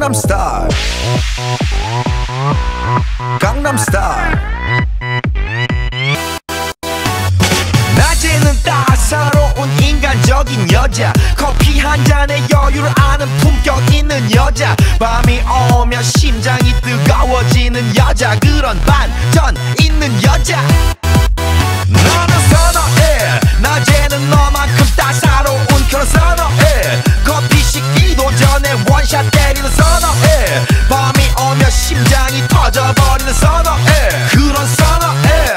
강남스타일 강남스타일 낮에는 따사로운 인간적인 여자 커피 한 잔에 여유를 아는 품격 있는 여자 밤이 오면 심장이 뜨거워지는 여자 그런 반전 있는 여자 너는 선어해 낮에는 너만큼 따사로운 그런 선어해 커피 식기도 전에 원샷 때리는 선어해 밤이 오면 심장이 터져버리는 선어해 그런 선어해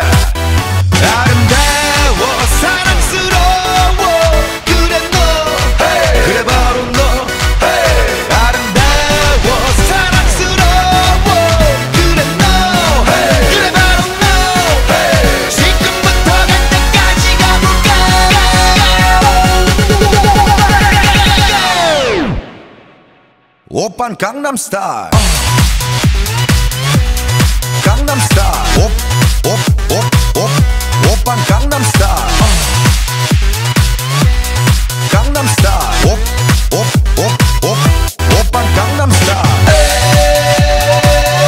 아름다워 사랑스러워 그래 너 hey. 그래 바로 너 hey. 아름다워 사랑스러워 그래 너 hey. 그래 바로 너 hey. 지금부터 갈 때까지 가볼까 오빤 강남스타일 강남스타일 오빤 강남스타일 강남스타일 오빤 강남스타일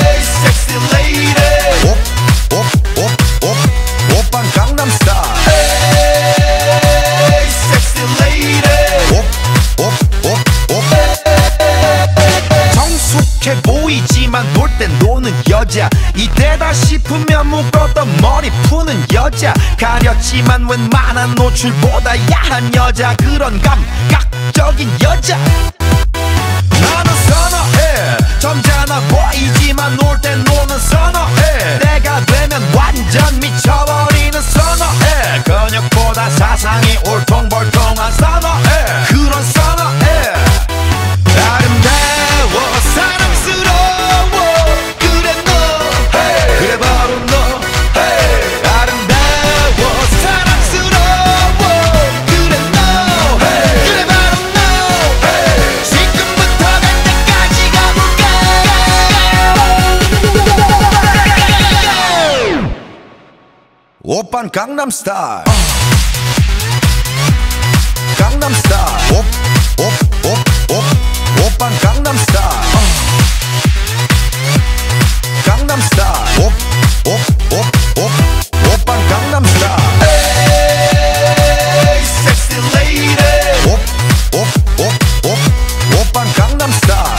에이 섹시 레이디 오빤 강남스타일 에이 섹시 레이디 성숙해 보이지만 놀 땐 노는 여자 이때다 싶으면 묶었던 머리 푸는 여자 가렸지만 웬만한 노출보다 야한 여자 그런 감각적인 여자 나는 선어해 점잖아 보이지만 놀 땐 노는 선어해 내가 되면 완전 미쳐버리는 선어해 근육보다 사상이 울퉁불퉁한 선어해 그런 선어해 아름다워 사랑스러워 그래 너 hey. 그래 바로 너 hey. 아름다워 사랑스러워 그래 너 hey. 그래 바로 너 hey. 지금부터 갈 때까지 가볼까 오빤 강남스타일 강남스타일 오빤 강남스타일 강남스타일 오빤 강남스타일 에이 섹시 레이디 오빤 강남스타일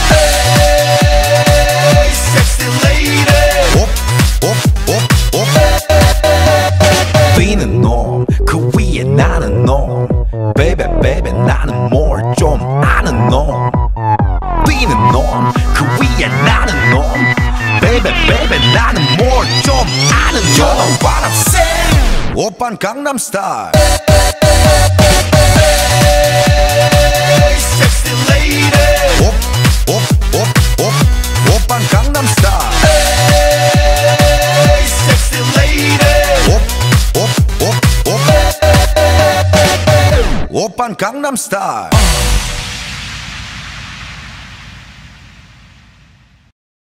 에이 섹시 레이디 B는 놈 그 위에 나는 놈 Baby baby 나는 뭘 좀 아는 놈 B는 놈 그 위에 나는 놈 Baby baby 나는 뭘 좀 아는 놈 You know what I'm saying 오빤 강남스타일 Sexy lady 오빤 강남스타일 Sexy lady 오빤 강남스타일